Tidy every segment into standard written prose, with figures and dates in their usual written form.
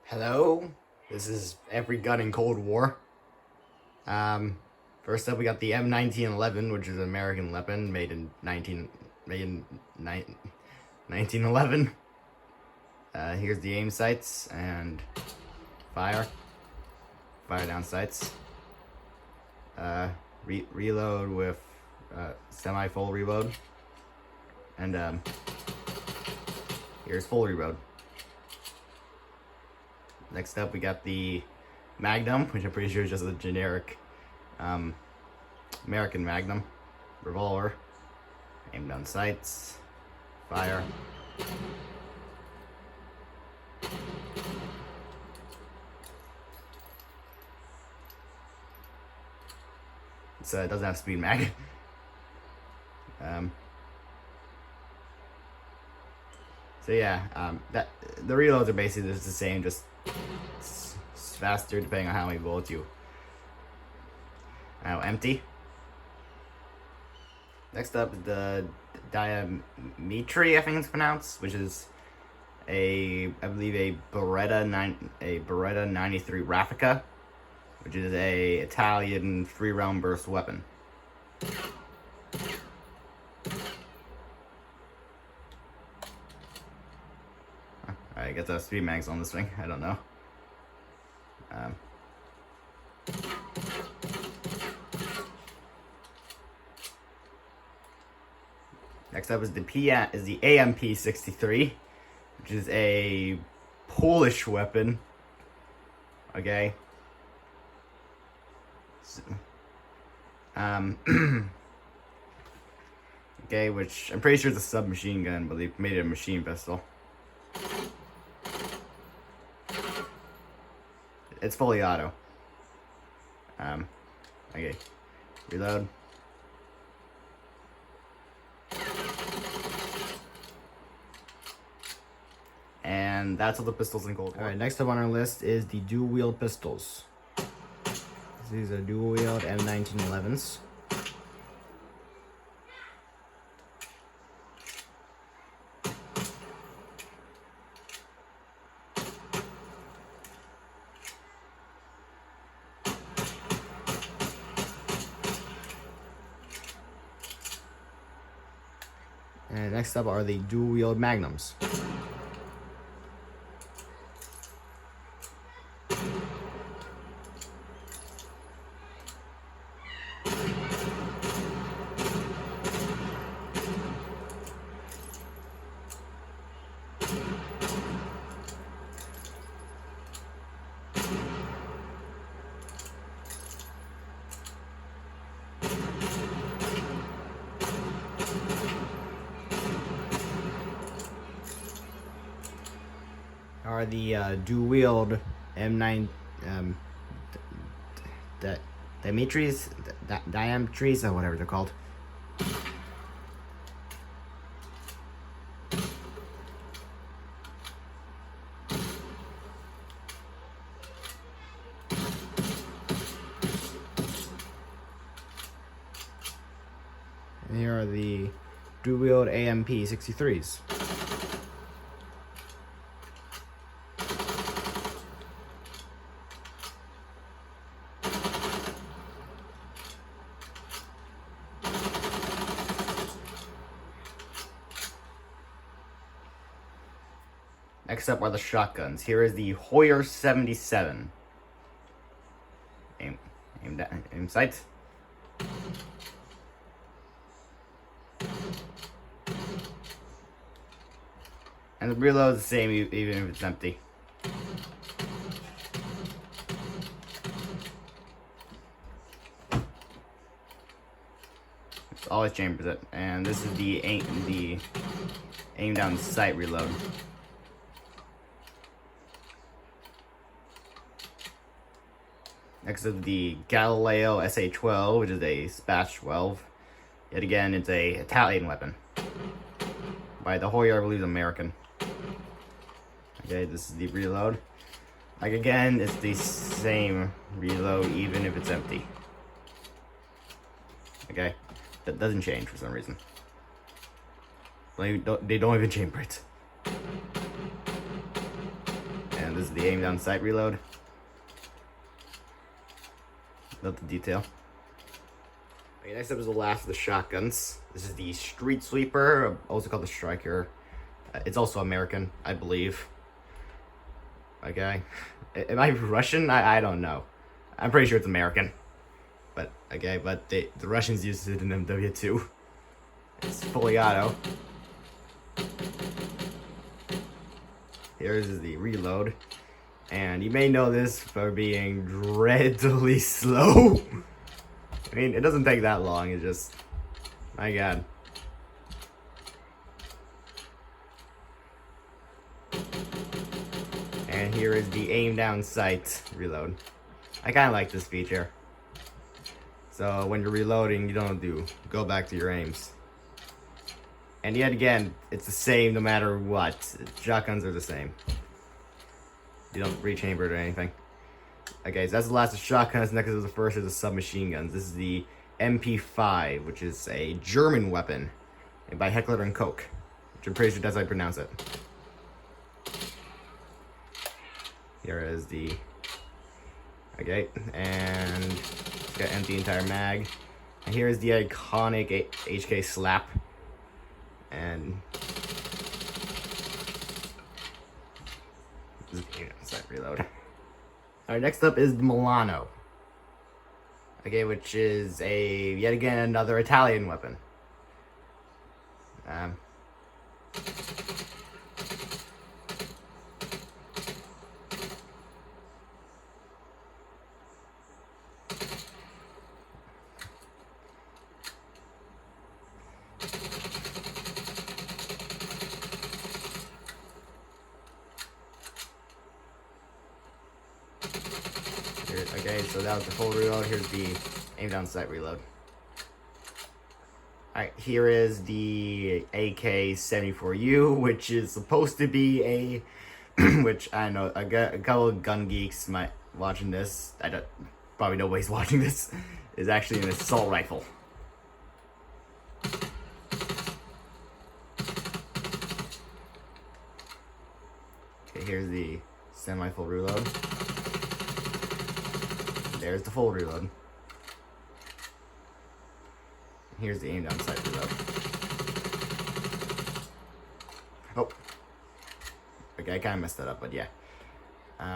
Hello, this is Every Gun in Cold War. First up we got the M1911, which is an American weapon made in 1911. Here's the aim sights and fire down sights. Reload with semi-full reload, and here's full reload. Next up, we got the Magnum, which I'm pretty sure is just a generic American Magnum revolver. Aim down sights, fire. It doesn't have speed mag. So yeah, the reloads are basically just the same, just faster depending on how many bullets you empty. Next up is the Diam, I think it's pronounced, which is I believe a Beretta 93 Raffica, which is a Italian 3-round burst weapon. I guess that's speed mags on this thing. I don't know. Next up is the AMP-63, which is a Polish weapon. Okay. Okay, which I'm pretty sure is a submachine gun, but they made it a machine pistol. It's fully auto. Okay. Reload. And that's all the pistols in Cold War. Alright, next up on our list is the dual-wield pistols. These are dual-wield M1911s. And next up are the dual-wield magnums. Are the dual-wield M9 Dimitris, Diametries, or whatever they're called. And here are the dual-wield AMP-63s. Next up are the shotguns. Here is the Hoyer 77. Aim sight. And the reload is the same even if it's empty. It's always chambers it. And this is the aim down sight reload. Next is the Galileo SA-12, which is a Spatch 12. Yet again, it's a Italian weapon. By the Hoyer, I believe, American. Okay, this is the reload. Like again, it's the same reload even if it's empty. Okay, that doesn't change for some reason. They don't even chamber it. And This is the aim down sight reload. Note the detail. Okay, next up is the last of the shotguns. This is the Street Sweeper, also called the Striker. It's also American, I believe. Okay. Am I Russian? I don't know. I'm pretty sure it's American. But, okay, but the Russians used it in MW2. It's fully auto. Here's the reload. And you may know this for being dreadfully slow. I mean, it doesn't take that long, it just... My god. And here is the aim down sight reload. I kind of like this feature. So when you're reloading, you don't have to go back to your aims. And yet again, it's the same no matter what. Shotguns are the same. You don't rechamber it or anything. Okay, so that's the last of shotguns. Next is the first is the submachine guns. This is the MP5, which is a German weapon made by Heckler and Koch, which I'm pretty sure that's how I pronounce it. Here is the... Okay, and it's got empty entire mag. And here is the iconic HK slap. And... This is sight reload. Alright, next up is the Milano. Okay, which is yet again another Italian weapon. Okay, so that was the full reload. Here's the aim down sight reload. Alright, here is the AK-74U, which is supposed to be a... which, I know, a couple of gun geeks might watching this. Probably nobody's watching this. Is actually an assault rifle. Okay, here's the semi-full reload. There's the full reload. Here's the aim down sight reload. Oh. Okay, I kind of messed that up, but yeah.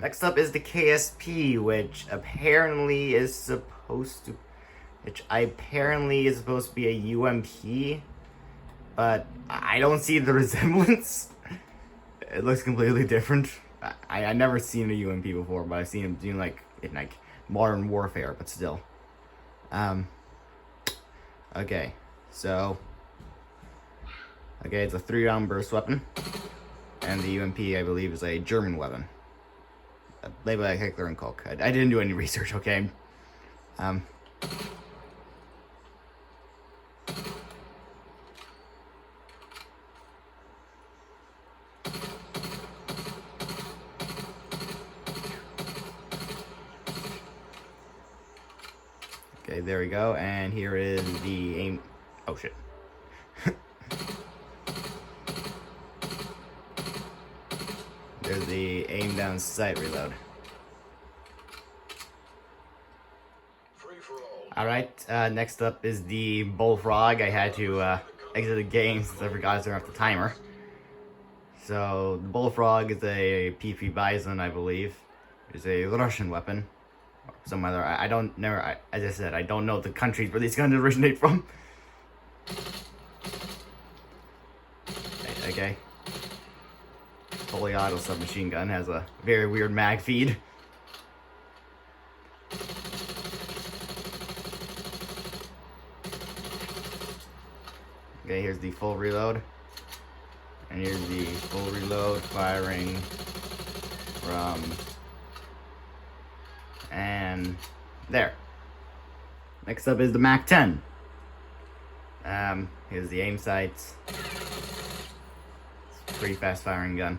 Next up is the KSP, which apparently is supposed to... be a UMP, but I don't see the resemblance. It looks completely different. I never seen a UMP before, but I've seen him doing in Modern Warfare, but still. Okay, so... Okay, it's a 3-round burst weapon. And the UMP, I believe, is a German weapon. Made by Heckler and Koch. I didn't do any research, okay? Okay, there we go, and here is the aim... Oh, shit. There's the aim down sight reload. Alright, next up is the Bullfrog. I had to exit the game since I forgot to turn off the timer. So, the Bullfrog is a PP Bison, I believe. It's a Russian weapon. Or some other, as I said, I don't know the countries where these guns originate from. Okay. Fully auto submachine gun has a very weird mag feed. Okay, here's the full reload. And here's the full reload firing from... And there. Next up is the Mac 10. Here's the aim sights. It's a pretty fast firing gun.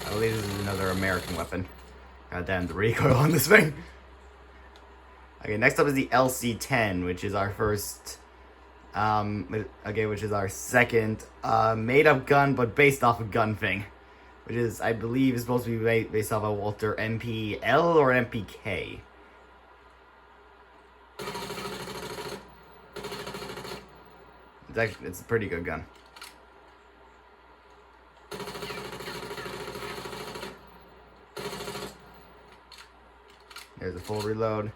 I believe this is another American weapon. God damn the recoil on this thing. Okay, next up is the LC-10, which is our first Okay, which is our second made-up gun, but based off a gun thing, which is, I believe, is supposed to be based off a Walter MPL or MPK. It's a pretty good gun. There's a full reload,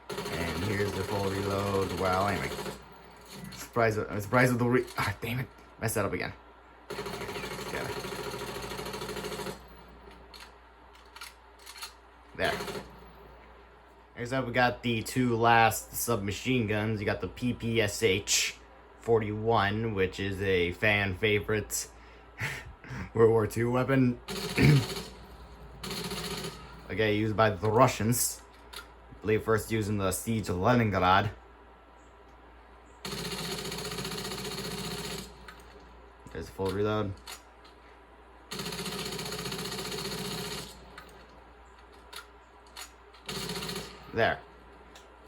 and here's the full reload. Wow, anyway. I'm surprised with the damn it. Messed that up again. There. Next up, we got the two last submachine guns. You got the PPSH 41, which is a fan favorite World War II weapon. Okay, used by the Russians. I believe first used in the siege of Leningrad. There's a full reload. There.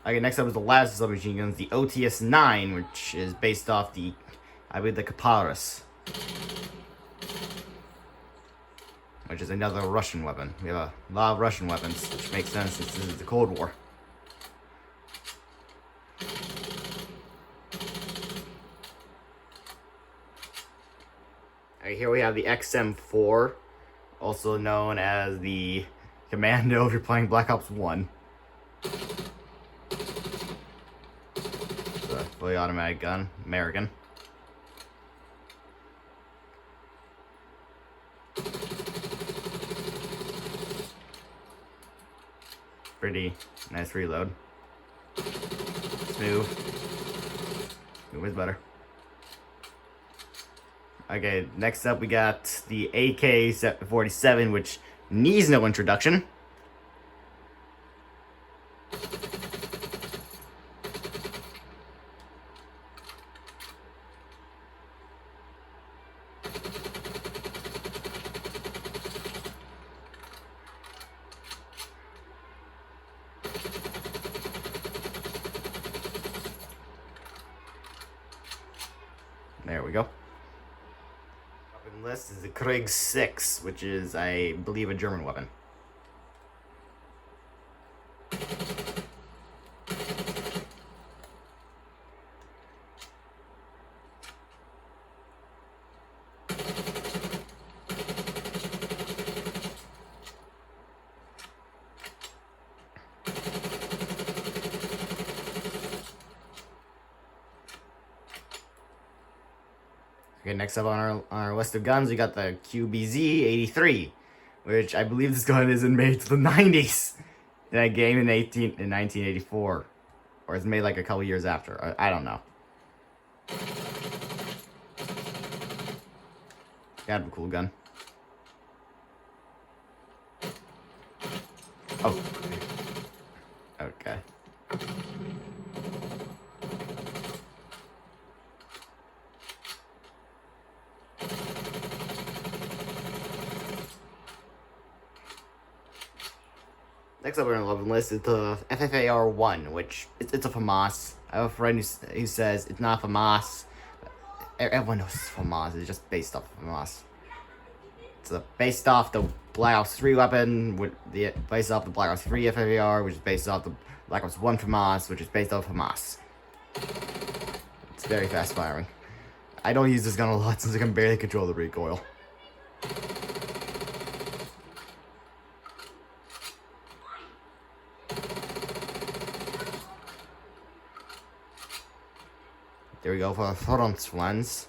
Okay, next up is the last submachine guns, the OTS-9, which is based off the, I believe, the Kaparis, which is another Russian weapon. We have a lot of Russian weapons, which makes sense since this is the Cold War. Okay, here we have the XM4, also known as the Commando if you're playing Black Ops 1. It's a fully automatic gun, American. Pretty nice reload. Smooth. Smooth is better. Okay, next up we got the AK-47, which needs no introduction. There we go. Up in the list is the Krieg 6, which is, I believe, a German weapon. Okay, next up on our list of guns, we got the QBZ-83, which I believe this gun isn't made to the 90s. In a game in 1984. Or it's made like a couple years after. I don't know. Kind of a cool gun. Oh. Okay. Next up on our 11 list is the FFAR-1, which it's a FAMAS. I have a friend who says it's not FAMAS. Everyone knows it's FAMAS. It's just based off of FAMAS. It's based off the Black Ops 3 weapon, based off the Black Ops 3 FFAR, which is based off the Black Ops 1 FAMAS, which is based off FAMAS. It's very fast firing. I don't use this gun a lot since I can barely control the recoil. There we go for the front ones.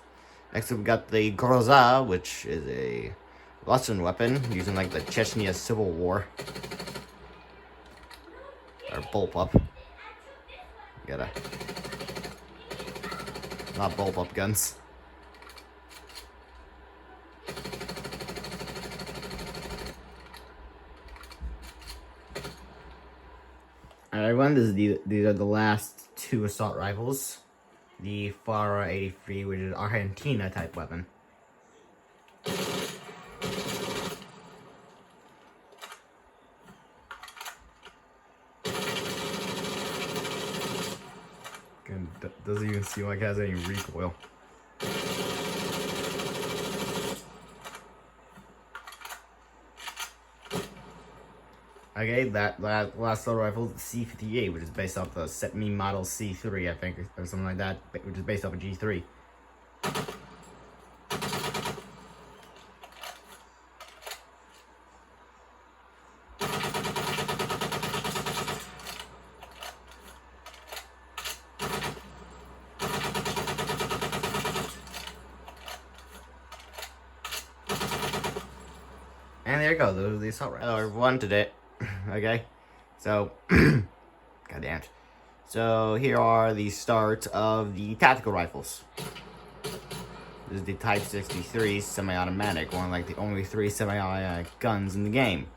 Next up we got the Groza, which is a Russian weapon using like the Chechnya Civil War. Or bullpup. You gotta not bullpup guns. Alright everyone, these are the last two assault rifles. The Farah 83, which is Argentina type weapon. Doesn't even seem like it has any recoil. Okay, that last assault rifle, the C-58, which is based off the Set-Me Model C3, I think, or something like that, which is based off a G3. And there you go, those are the assault rifles. Hello everyone, today. Okay, so, goddamn. So here are the start of the tactical rifles. This is the Type 63 semi-automatic, one of like the only 3 semi-automatic guns in the game.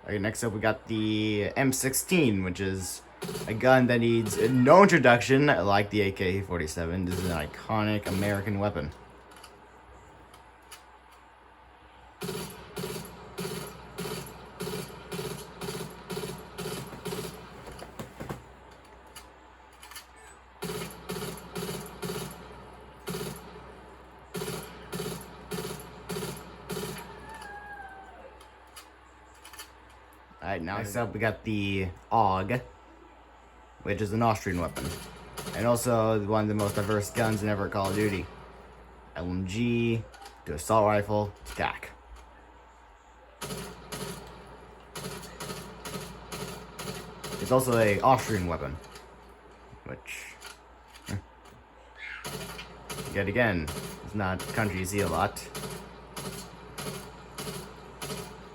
Okay, next up we got the M16, which is a gun that needs no introduction, like the AK-47. This is an iconic American weapon. Alright, now next up we got the AUG, which is an Austrian weapon. And also one of the most diverse guns in ever Call of Duty. LMG, to assault rifle, to TAC. It's also an Austrian weapon, which, yet again, is not a country you see a lot.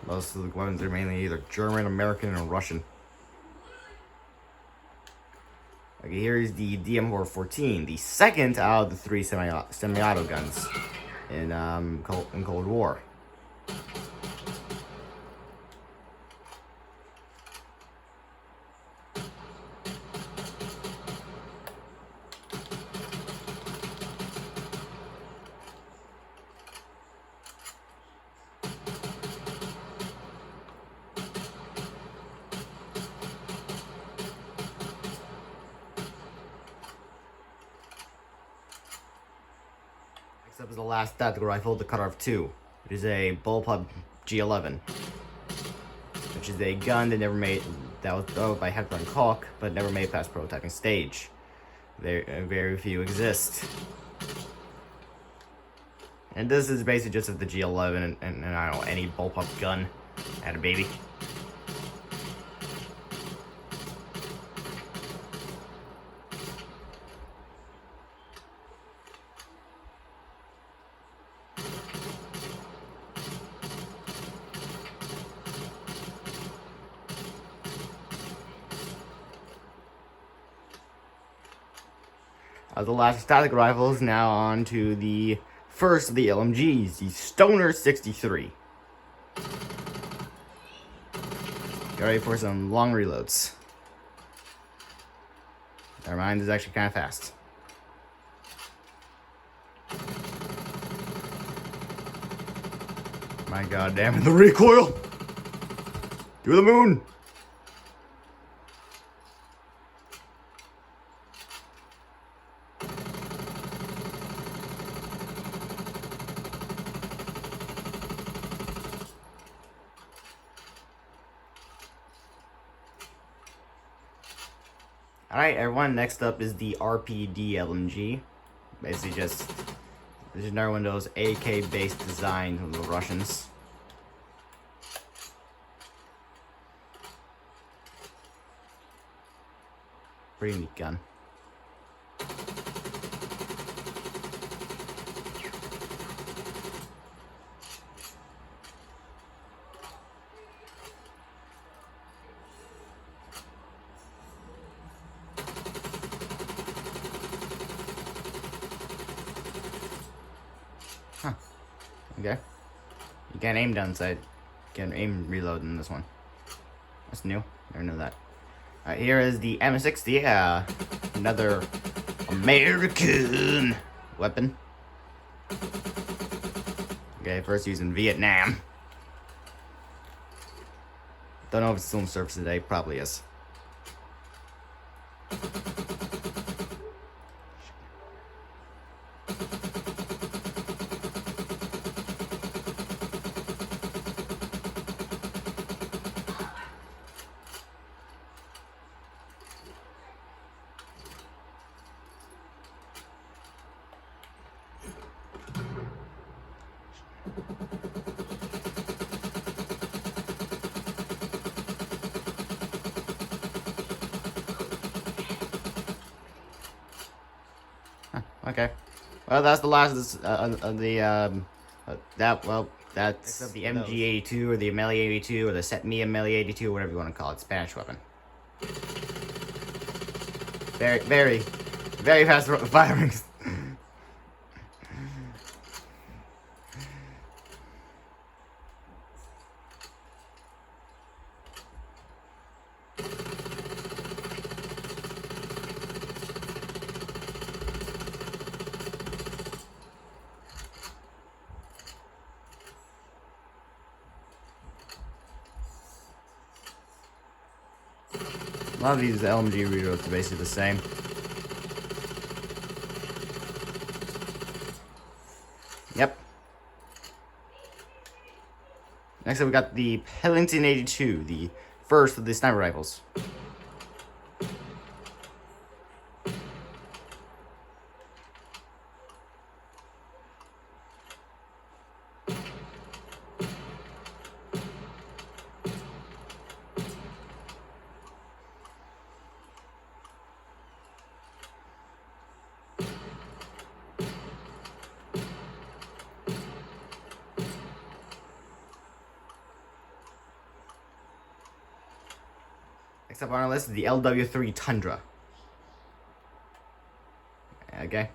Most of the weapons are mainly either German, American, or Russian. Okay, here's the Diam 14, the second out of the 3 semi-auto guns in Cold War. Next up is the last tactical rifle, the Cutter F2. It is a Bullfrog G11, which is a gun that was developed by Hector and Koch, but never made past prototyping stage. Very few exist. And this is basically just the G11 and I don't know, any bullpup gun had a baby. The last static rifles, now on to the first of the LMGs, the Stoner 63. Get ready for some long reloads. Never mind, this is actually kind of fast. My god damn it, the recoil! To the moon! Alright everyone, next up is the RPD LMG. Basically just, this is another one of those AK based designs from the Russians. Pretty neat gun. Okay. You can't aim down sight. You can aim reload in this one. That's new. Never knew that. Alright, here is the M60. Another American weapon. Okay, first used in Vietnam. Don't know if it's still in service today. Probably is. Okay. Well, that's the last of this, that's the MG82 or the ML82 or the Setmia ML82 or whatever you want to call it. Spanish weapon. Very fast firing. A lot of these LMG reloads are basically the same. Yep. Next up we got the Pellington 82, the first of the sniper rifles. Next up on our list is the LW3 Tundra. Okay.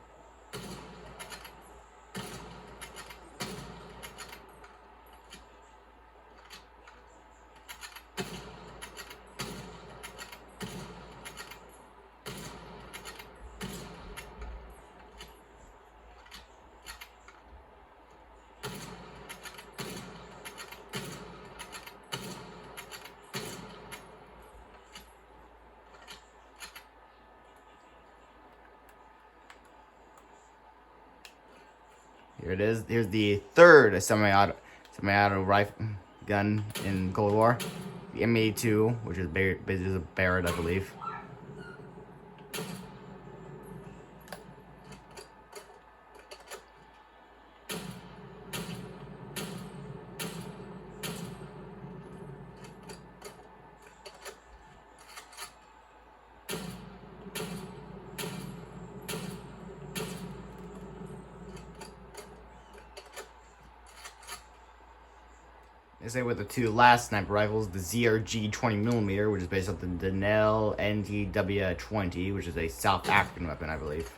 Here it is. Here's the third semi-auto rifle gun in Cold War. The M82, which is a Barrett, I believe. They say with the two last sniper rifles, the ZRG 20mm, which is based on the Denel NTW-20, which is a South African weapon, I believe.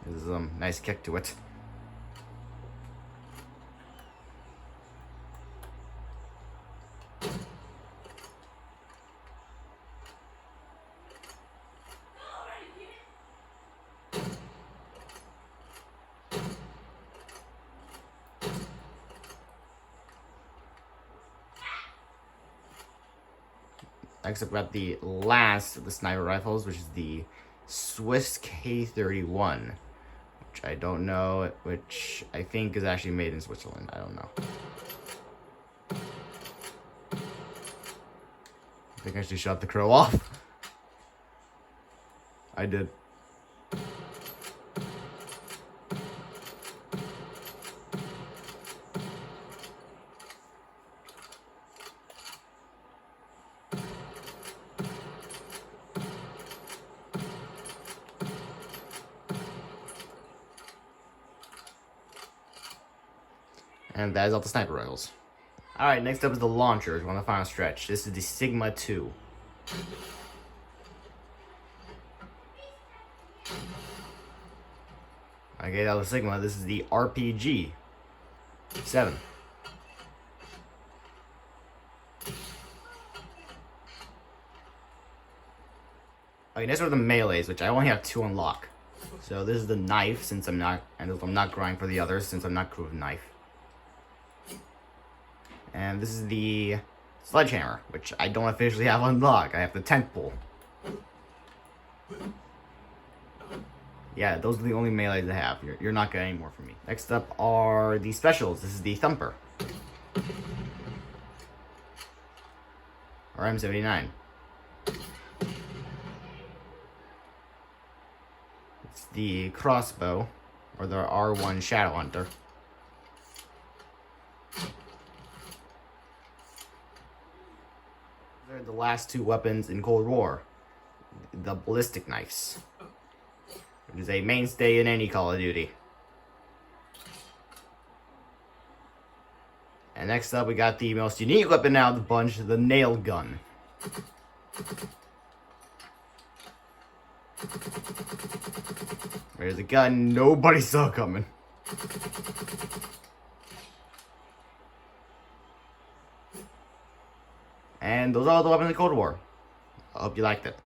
There's a nice kick to it. Next up, we got the last of the sniper rifles, which is the Swiss K31, which I don't know, which I think is actually made in Switzerland. I don't know. I think I should shut the crow off. I did. And that is all the sniper rifles. Alright, next up is the launchers. We're on the final stretch. This is the Sigma 2. Okay, that was Sigma. This is the RPG 7. Okay, next are the melees, which I only have 2 unlock. So this is the knife, since I'm not grinding for the others, since I'm not crew of knife. And this is the sledgehammer, which I don't officially have unlocked. I have the tent pole. Yeah, those are the only melees I have. You're not getting any more from me. Next up are the specials. This is the thumper. Or M79. It's the crossbow, or the R1 Shadow Hunter. These are the last 2 weapons in Cold War. The Ballistic Knights, which is a mainstay in any Call of Duty. And next up, we got the most unique weapon out of the bunch, the nail gun. There's a gun nobody saw coming. And those are all the weapons in Cold War. I hope you liked it.